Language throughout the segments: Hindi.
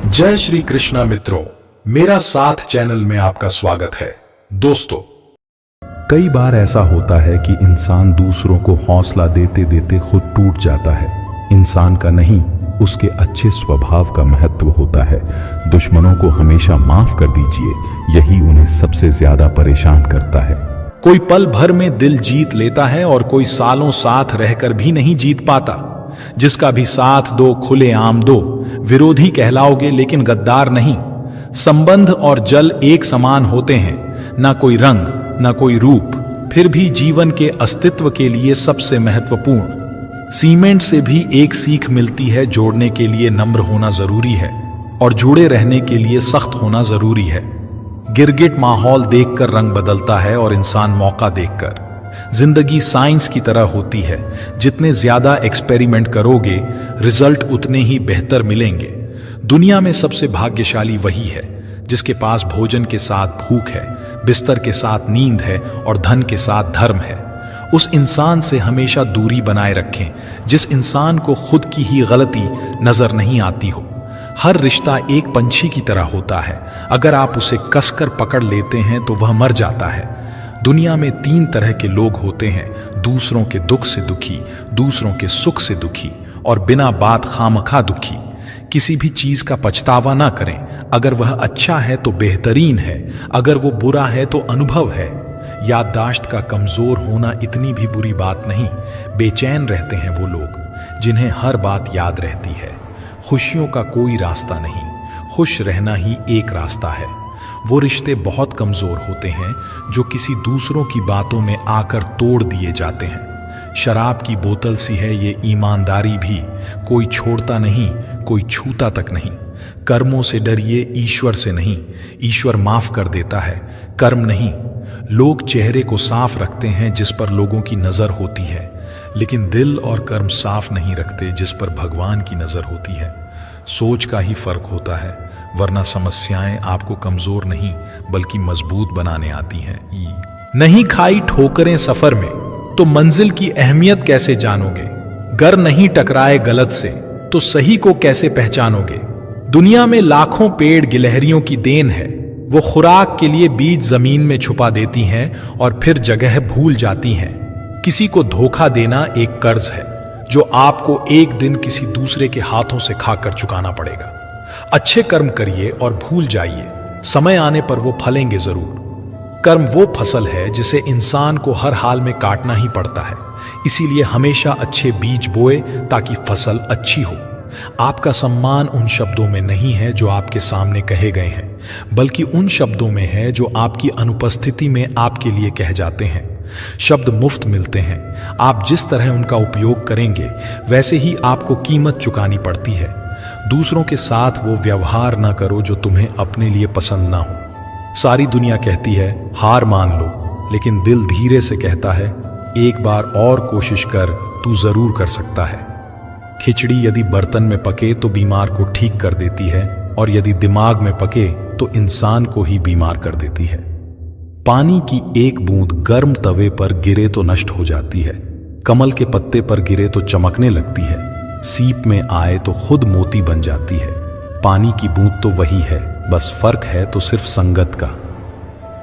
जय श्री कृष्णा मित्रों, मेरा साथ चैनल में आपका स्वागत है। दोस्तों, कई बार ऐसा होता है कि इंसान दूसरों को हौसला देते देते खुद टूट जाता है। इंसान का नहीं, उसके अच्छे स्वभाव का महत्व होता है। दुश्मनों को हमेशा माफ कर दीजिए, यही उन्हें सबसे ज्यादा परेशान करता है। कोई पल भर में दिल जीत लेता है और कोई सालों साथ रहकर भी नहीं जीत पाता। जिसका भी साथ दो खुले आम दो, विरोधी कहलाओगे लेकिन गद्दार नहीं। संबंध और जल एक समान होते हैं, ना कोई रंग ना कोई रूप, फिर भी जीवन के अस्तित्व के लिए सबसे महत्वपूर्ण। सीमेंट से भी एक सीख मिलती है, जोड़ने के लिए नम्र होना जरूरी है और जुड़े रहने के लिए सख्त होना जरूरी है। गिरगिट माहौल देखकर रंग बदलता है और इंसान मौका देखकर। जिंदगी साइंस की तरह होती है, जितने ज्यादा एक्सपेरिमेंट करोगे रिजल्ट उतने ही बेहतर मिलेंगे। दुनिया में सबसे भाग्यशाली वही है जिसके पास भोजन के साथ भूख है, बिस्तर के साथ नींद है और धन के साथ धर्म है। उस इंसान से हमेशा दूरी बनाए रखें जिस इंसान को खुद की ही गलती नजर नहीं आती हो। हर रिश्ता एक पंछी की तरह होता है, अगर आप उसे कसकर पकड़ लेते हैं तो वह मर जाता है। दुनिया में 3 तरह के लोग होते हैं, दूसरों के दुख से दुखी, दूसरों के सुख से दुखी और बिना बात खामखा दुखी। किसी भी चीज का पछतावा ना करें, अगर वह अच्छा है तो बेहतरीन है, अगर वो बुरा है तो अनुभव है। याददाश्त का कमजोर होना इतनी भी बुरी बात नहीं। बेचैन रहते हैं वो लोग जिन्हें हर बात याद रहती है। खुशियों का कोई रास्ता नहीं, खुश रहना ही एक रास्ता है। वो रिश्ते बहुत कमजोर होते हैं जो किसी दूसरों की बातों में आकर तोड़ दिए जाते हैं। शराब की बोतल सी है ये ईमानदारी भी, कोई छोड़ता नहीं, कोई छूता तक नहीं। कर्मों से डरिए, ईश्वर से नहीं। ईश्वर माफ कर देता है, कर्म नहीं। लोग चेहरे को साफ रखते हैं जिस पर लोगों की नजर होती है, लेकिन दिल और कर्म साफ नहीं रखते जिस पर भगवान की नजर होती है। सोच का ही फर्क होता है, वरना समस्याएं आपको कमजोर नहीं बल्कि मजबूत बनाने आती हैं। नहीं खाई ठोकरें सफर में तो मंजिल की अहमियत कैसे जानोगे? गर नहीं टकराए गलत से तो सही को कैसे पहचानोगे? दुनिया में लाखों पेड़ गिलहरियों की देन है, वो खुराक के लिए बीज जमीन में छुपा देती हैं और फिर जगह भूल जाती हैं। किसी को धोखा देना एक कर्ज है जो आपको एक दिन किसी दूसरे के हाथों से खाकर चुकाना पड़ेगा। अच्छे कर्म करिए और भूल जाइए, समय आने पर वो फलेंगे जरूर। कर्म वो फसल है जिसे इंसान को हर हाल में काटना ही पड़ता है, इसीलिए हमेशा अच्छे बीज बोए ताकि फसल अच्छी हो। आपका सम्मान उन शब्दों में नहीं है जो आपके सामने कहे गए हैं, बल्कि उन शब्दों में है जो आपकी अनुपस्थिति में आपके लिए कह जाते हैं। शब्द मुफ्त मिलते हैं, आप जिस तरह उनका उपयोग करेंगे वैसे ही आपको कीमत चुकानी पड़ती है। दूसरों के साथ वो व्यवहार ना करो जो तुम्हें अपने लिए पसंद ना हो। सारी दुनिया कहती है हार मान लो, लेकिन दिल धीरे से कहता है एक बार और कोशिश कर, तू जरूर कर सकता है। खिचड़ी यदि बर्तन में पके तो बीमार को ठीक कर देती है, और यदि दिमाग में पके तो इंसान को ही बीमार कर देती है। पानी की एक बूंद गर्म तवे पर गिरे तो नष्ट हो जाती है, कमल के पत्ते पर गिरे तो चमकने लगती है, सीप में आए तो खुद मोती बन जाती है। पानी की बूंद तो वही है, बस फर्क है तो सिर्फ संगत का।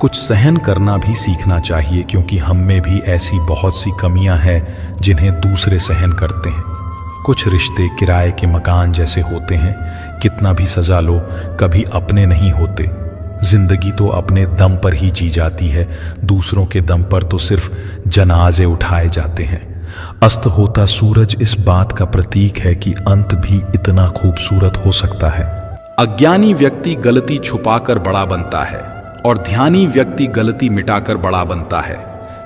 कुछ सहन करना भी सीखना चाहिए, क्योंकि हम में भी ऐसी बहुत सी कमियां हैं जिन्हें दूसरे सहन करते हैं। कुछ रिश्ते किराए के मकान जैसे होते हैं, कितना भी सजा लो कभी अपने नहीं होते। जिंदगी तो अपने दम पर ही जी जाती है, दूसरों के दम पर तो सिर्फ जनाजे उठाए जाते हैं। अस्त होता सूरज इस बात का प्रतीक है कि अंत भी इतना खूबसूरत हो सकता है। अज्ञानी व्यक्ति गलती छुपाकर बड़ा बनता है और ध्यानी व्यक्ति गलती मिटाकर बड़ा बनता है।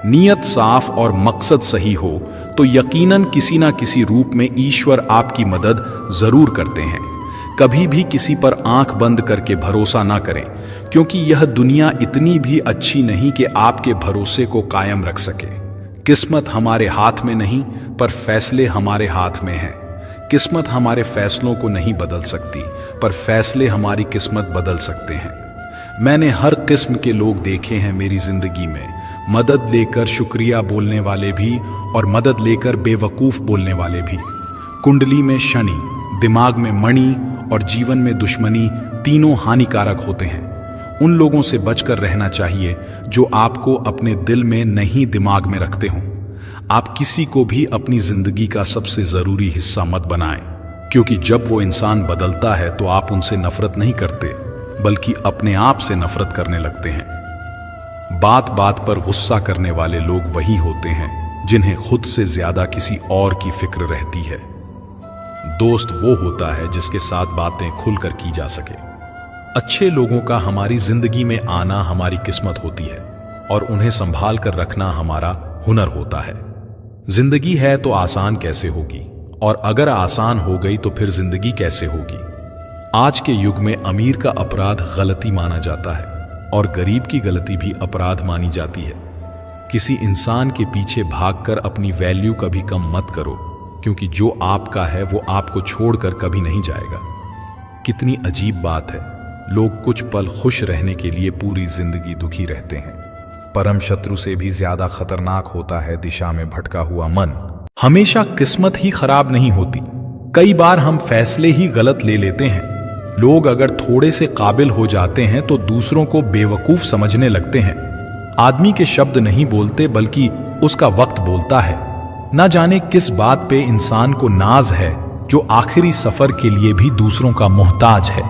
नीयत साफ और मकसद सही हो तो यकीनन किसी ना किसी रूप में ईश्वर आपकी मदद जरूर करते हैं। कभी भी किसी पर आंख बंद करके भरोसा ना करें, क्योंकि यह दुनिया इतनी भी अच्छी नहीं कि आपके भरोसे को कायम रख सके। किस्मत हमारे हाथ में नहीं, पर फैसले हमारे हाथ में हैं। किस्मत हमारे फैसलों को नहीं बदल सकती, पर फैसले हमारी किस्मत बदल सकते हैं। मैंने हर किस्म के लोग देखे हैं मेरी जिंदगी में, मदद लेकर शुक्रिया बोलने वाले भी और मदद लेकर बेवकूफ बोलने वाले भी। कुंडली में शनि, दिमाग में मणि और जीवन में दुश्मनी तीनों हानिकारक होते हैं। उन लोगों से बचकर रहना चाहिए जो आपको अपने दिल में नहीं दिमाग में रखते हों। आप किसी को भी अपनी जिंदगी का सबसे जरूरी हिस्सा मत बनाएं, क्योंकि जब वो इंसान बदलता है तो आप उनसे नफरत नहीं करते बल्कि अपने आप से नफरत करने लगते हैं। बात बात पर गुस्सा करने वाले लोग वही होते हैं जिन्हें खुद से ज्यादा किसी और की फिक्र रहती है। दोस्त वो होता है जिसके साथ बातें खुलकर की जा सके। अच्छे लोगों का हमारी जिंदगी में आना हमारी किस्मत होती है और उन्हें संभाल कर रखना हमारा हुनर होता है। जिंदगी है तो आसान कैसे होगी, और अगर आसान हो गई तो फिर जिंदगी कैसे होगी। आज के युग में अमीर का अपराध गलती माना जाता है और गरीब की गलती भी अपराध मानी जाती है। किसी इंसान के पीछे भागकर अपनी वैल्यू कभी कम मत करो, क्योंकि जो आपका है वो आपको छोड़कर कभी नहीं जाएगा। कितनी अजीब बात है, लोग कुछ पल खुश रहने के लिए पूरी जिंदगी दुखी रहते हैं। परम शत्रु से भी ज्यादा खतरनाक होता है दिशा में भटका हुआ मन। हमेशा किस्मत ही खराब नहीं होती, कई बार हम फैसले ही गलत ले लेते हैं। लोग अगर थोड़े से काबिल हो जाते हैं तो दूसरों को बेवकूफ समझने लगते हैं। आदमी के शब्द नहीं बोलते बल्कि उसका वक्त बोलता है। ना जाने किस बात पे इंसान को नाज है जो आखिरी सफर के लिए भी दूसरों का मोहताज है।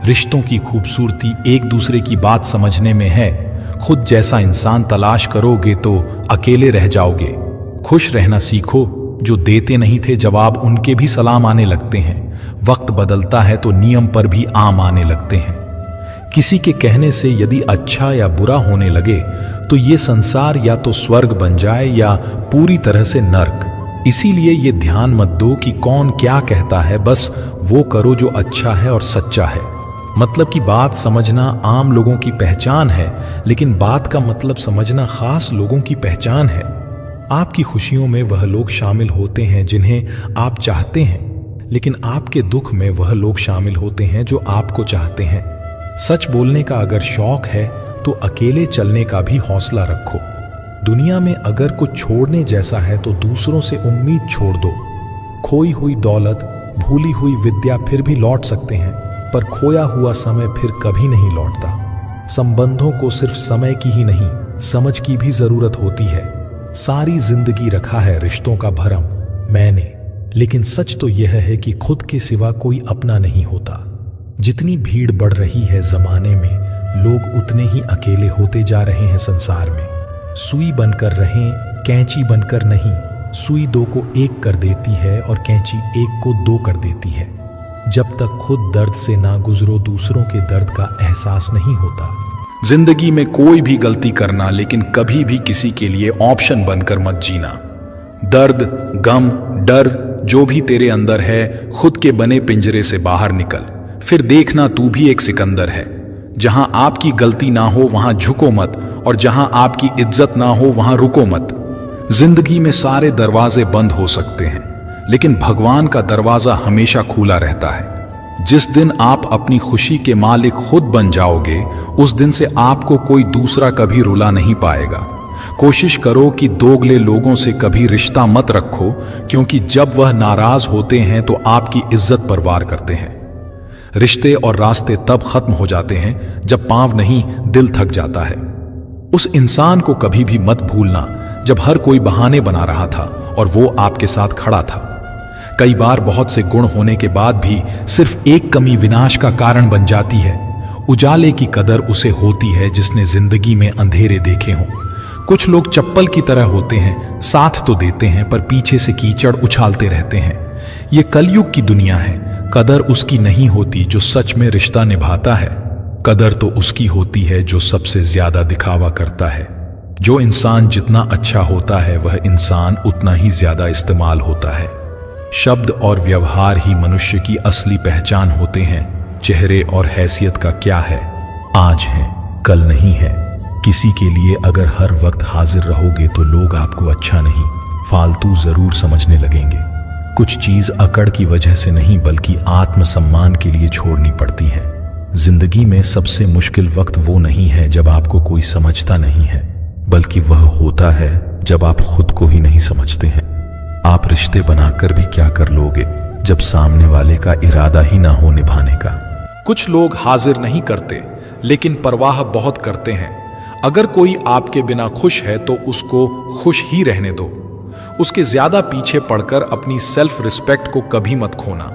रिश्तों की खूबसूरती एक दूसरे की बात समझने में है। खुद जैसा इंसान तलाश करोगे तो अकेले रह जाओगे। खुश रहना सीखो, जो देते नहीं थे जवाब उनके भी सलाम आने लगते हैं। वक्त बदलता है तो नियम पर भी आम आने लगते हैं। किसी के कहने से यदि अच्छा या बुरा होने लगे तो ये संसार या तो स्वर्ग बन जाए या पूरी तरह से नर्क। इसीलिए ये ध्यान मत दो कि कौन क्या कहता है, बस वो करो जो अच्छा है और सच्चा है। मतलब की बात समझना आम लोगों की पहचान है, लेकिन बात का मतलब समझना खास लोगों की पहचान है। आपकी खुशियों में वह लोग शामिल होते हैं जिन्हें आप चाहते हैं, लेकिन आपके दुख में वह लोग शामिल होते हैं जो आपको चाहते हैं। सच बोलने का अगर शौक है तो अकेले चलने का भी हौसला रखो। दुनिया में अगर कुछ छोड़ने जैसा है तो दूसरों से उम्मीद छोड़ दो। खोई हुई दौलत, भूली हुई विद्या फिर भी लौट सकते हैं, पर खोया हुआ समय फिर कभी नहीं लौटता। संबंधों को सिर्फ समय की ही नहीं, समझ की भी जरूरत होती है। सारी जिंदगी रखा है रिश्तों का भरम मैंने, लेकिन सच तो यह है कि खुद के सिवा कोई अपना नहीं होता। जितनी भीड़ बढ़ रही है जमाने में, लोग उतने ही अकेले होते जा रहे हैं संसार में। सुई बनकर रहें, कैंची बनकर नहीं। सुई दो को एक कर देती है और कैंची एक को दो कर देती है। जब तक खुद दर्द से ना गुजरो, दूसरों के दर्द का एहसास नहीं होता। जिंदगी में कोई भी गलती करना, लेकिन कभी भी किसी के लिए ऑप्शन बनकर मत जीना। दर्द, गम, डर जो भी तेरे अंदर है, खुद के बने पिंजरे से बाहर निकल, फिर देखना तू भी एक सिकंदर है। जहां आपकी गलती ना हो वहां झुको मत, और जहां आपकी इज्जत ना हो वहां रुको मत। जिंदगी में सारे दरवाजे बंद हो सकते हैं, लेकिन भगवान का दरवाजा हमेशा खुला रहता है। जिस दिन आप अपनी खुशी के मालिक खुद बन जाओगे, उस दिन से आपको कोई दूसरा कभी रुला नहीं पाएगा। कोशिश करो कि दोगले लोगों से कभी रिश्ता मत रखो, क्योंकि जब वह नाराज होते हैं तो आपकी इज्जत पर वार करते हैं। रिश्ते और रास्ते तब खत्म हो जाते हैं जब पांव नहीं, दिल थक जाता है। उस इंसान को कभी भी मत भूलना जब हर कोई बहाने बना रहा था और वो आपके साथ खड़ा था। कई बार बहुत से गुण होने के बाद भी सिर्फ एक कमी विनाश का कारण बन जाती है। उजाले की कदर उसे होती है जिसने जिंदगी में अंधेरे देखे हों। कुछ लोग चप्पल की तरह होते हैं, साथ तो देते हैं पर पीछे से कीचड़ उछालते रहते हैं। ये कलयुग की दुनिया है। कदर उसकी नहीं होती जो सच में रिश्ता निभाता है। कदर तो उसकी होती है जो सबसे ज्यादा दिखावा करता है। जो इंसान जितना अच्छा होता है वह इंसान उतना ही ज्यादा इस्तेमाल होता है। शब्द और व्यवहार ही मनुष्य की असली पहचान होते हैं। चेहरे और हैसियत का क्या है, आज है कल नहीं है। किसी के लिए अगर हर वक्त हाजिर रहोगे तो लोग आपको अच्छा नहीं, फालतू जरूर समझने लगेंगे। कुछ चीज अकड़ की वजह से नहीं बल्कि आत्मसम्मान के लिए छोड़नी पड़ती है। जिंदगी में सबसे मुश्किल वक्त वो नहीं है जब आपको कोई समझता नहीं है, बल्कि वह होता है जब आप खुद को ही नहीं समझते हैं। आप रिश्ते बनाकर भी क्या कर लोगे जब सामने वाले का इरादा ही ना हो निभाने का। कुछ लोग हाजिर नहीं करते लेकिन परवाह बहुत करते हैं। अगर कोई आपके बिना खुश है तो उसको खुश ही रहने दो। उसके ज्यादा पीछे पड़कर अपनी सेल्फ रिस्पेक्ट को कभी मत खोना।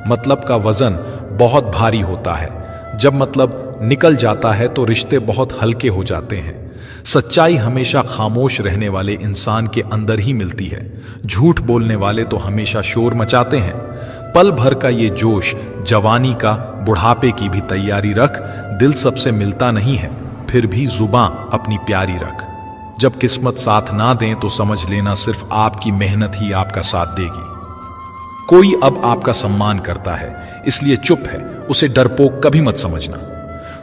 मतलब का वजन बहुत भारी होता है। जब मतलब निकल जाता है तो रिश्ते बहुत हल्के हो जाते हैं। सच्चाई हमेशा खामोश रहने वाले इंसान के अंदर ही मिलती है। झूठ बोलने वाले तो हमेशा शोर मचाते हैं। पल भर का ये जोश जवानी का, बुढ़ापे की भी तैयारी रख। दिल सबसे मिलता नहीं है, फिर भी जुबां अपनी प्यारी रख। जब किस्मत साथ ना दें तो समझ लेना सिर्फ आपकी मेहनत ही आपका साथ देगी। कोई अब आपका सम्मान करता है इसलिए चुप है, उसे डरपोक कभी मत समझना।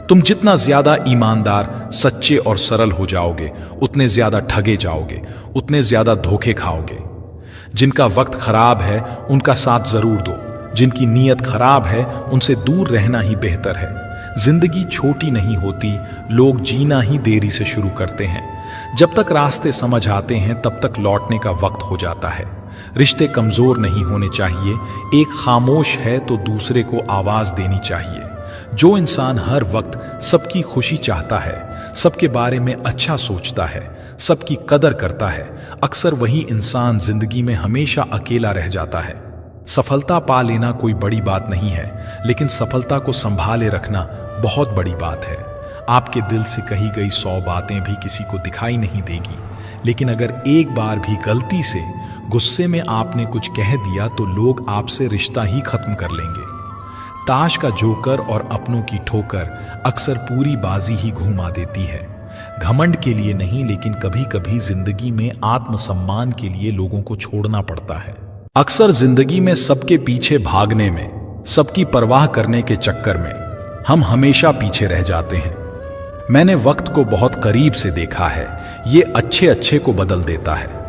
तुम जितना ज्यादा ईमानदार, सच्चे और सरल हो जाओगे उतने ज्यादा ठगे जाओगे, उतने ज्यादा धोखे खाओगे। जिनका वक्त खराब है उनका साथ जरूर दो, जिनकी नीयत खराब है उनसे दूर रहना ही बेहतर है। जिंदगी छोटी नहीं होती, लोग जीना ही देरी से शुरू करते हैं। जब तक रास्ते समझ आते हैं तब तक लौटने का वक्त हो जाता है। रिश्ते कमजोर नहीं होने चाहिए। एक खामोश है तो दूसरे को आवाज देनी चाहिए। जो इंसान हर वक्त सबकी खुशी चाहता है, सबके बारे में अच्छा सोचता है, सबकी कदर करता है, अक्सर वही इंसान जिंदगी में हमेशा अकेला रह जाता है। सफलता पा लेना कोई बड़ी बात नहीं है, लेकिन सफलता को संभाले रखना बहुत बड़ी बात है। आपके दिल से कही गई 100 बातें भी किसी को दिखाई नहीं देगी, लेकिन अगर एक बार भी गलती से गुस्से में आपने कुछ कह दिया तो लोग आपसे रिश्ता ही खत्म कर लेंगे। ताश का जोकर और अपनों की ठोकर अक्सर पूरी बाजी ही घुमा देती है। घमंड के लिए नहीं, लेकिन कभी कभी जिंदगी में आत्मसम्मान के लिए लोगों को छोड़ना पड़ता है। अक्सर जिंदगी में सबके पीछे भागने में, सबकी परवाह करने के चक्कर में हम हमेशा पीछे रह जाते हैं। मैंने वक्त को बहुत करीब से देखा है। ये अच्छे अच्छे को बदल देता है।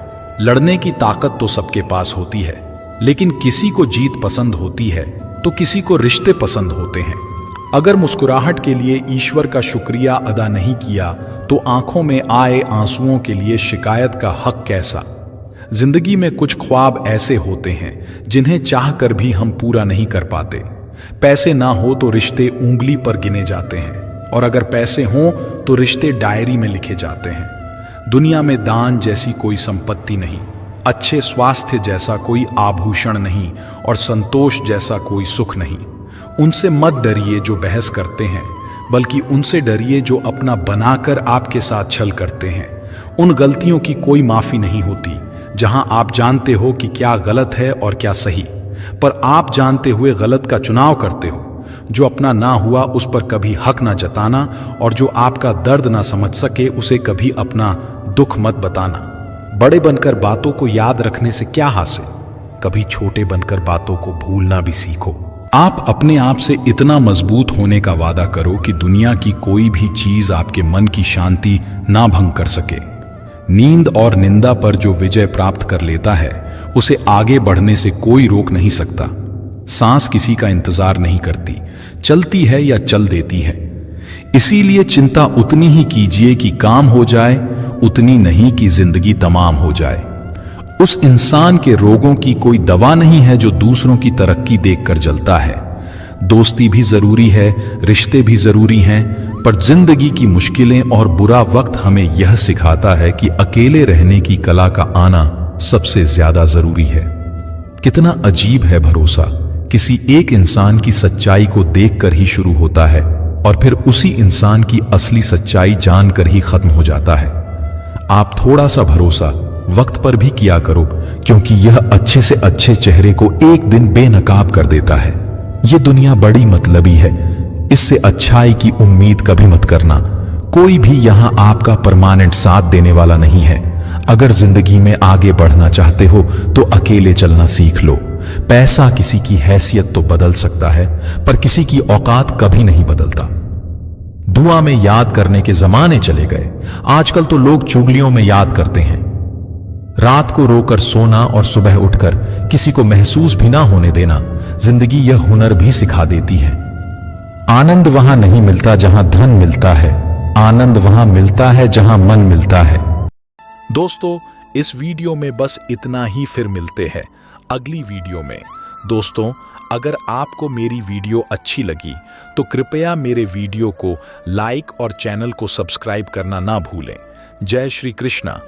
लड़ने की ताकत तो सबके पास होती है, लेकिन किसी को जीत पसंद होती है तो किसी को रिश्ते पसंद होते हैं। अगर मुस्कुराहट के लिए ईश्वर का शुक्रिया अदा नहीं किया तो आंखों में आए आंसुओं के लिए शिकायत का हक कैसा। जिंदगी में कुछ ख्वाब ऐसे होते हैं जिन्हें चाहकर भी हम पूरा नहीं कर पाते। पैसे ना हो तो रिश्ते उंगली पर गिने जाते हैं, और अगर पैसे हों तो रिश्ते डायरी में लिखे जाते हैं। दुनिया में दान जैसी कोई संपत्ति नहीं, अच्छे स्वास्थ्य जैसा कोई आभूषण नहीं, और संतोष जैसा कोई सुख नहीं। उनसे मत डरिए जो बहस करते हैं, बल्कि उनसे डरिए जो अपना बनाकर आपके साथ छल करते हैं। उन गलतियों की कोई माफी नहीं होती जहां आप जानते हो कि क्या गलत है और क्या सही, पर आप जानते हुए गलत का चुनाव करते हो। जो अपना ना हुआ उस पर कभी हक ना जताना, और जो आपका दर्द ना समझ सके उसे कभी अपना दुख मत बताना। बड़े बनकर बातों को याद रखने से क्या हासिल, कभी छोटे बनकर बातों को भूलना भी सीखो। आप अपने आप से इतना मजबूत होने का वादा करो कि दुनिया की कोई भी चीज आपके मन की शांति ना भंग कर सके। नींद और निंदा पर जो विजय प्राप्त कर लेता है उसे आगे बढ़ने से कोई रोक नहीं सकता। सांस किसी का इंतजार नहीं करती, चलती है या चल देती है। इसीलिए चिंता उतनी ही कीजिए कि काम हो जाए, उतनी नहीं कि जिंदगी तमाम हो जाए। उस इंसान के रोगों की कोई दवा नहीं है जो दूसरों की तरक्की देखकर जलता है। दोस्ती भी जरूरी है, रिश्ते भी जरूरी हैं, पर जिंदगी की मुश्किलें और बुरा वक्त हमें यह सिखाता है कि अकेले रहने की कला का आना सबसे ज्यादा जरूरी है। कितना अजीब है भरोसा, किसी एक इंसान की सच्चाई को देखकर ही शुरू होता है और फिर उसी इंसान की असली सच्चाई जानकर ही खत्म हो जाता है। आप थोड़ा सा भरोसा वक्त पर भी किया करो, क्योंकि यह अच्छे से अच्छे चेहरे को एक दिन बेनकाब कर देता है। यह दुनिया बड़ी मतलबी है, इससे अच्छाई की उम्मीद कभी मत करना। कोई भी यहां आपका परमानेंट साथ देने वाला नहीं है। अगर जिंदगी में आगे बढ़ना चाहते हो तो अकेले चलना सीख लो। पैसा किसी की हैसियत तो बदल सकता है, पर किसी की औकात कभी नहीं बदलता। दुआ में याद करने के जमाने चले गए, आजकल तो लोग चुगलियों में याद करते हैं। रात को रोकर सोना और सुबह उठकर किसी को महसूस भी ना होने देना, जिंदगी यह हुनर भी सिखा देती है। आनंद वहां नहीं मिलता जहां धन मिलता है, आनंद वहां मिलता है जहां मन मिलता है। दोस्तों, इस वीडियो में बस इतना ही, फिर मिलते हैं अगली वीडियो में। दोस्तों, अगर आपको मेरी वीडियो अच्छी लगी तो कृपया मेरे वीडियो को लाइक और चैनल को सब्सक्राइब करना ना भूलें। जय श्री कृष्णा।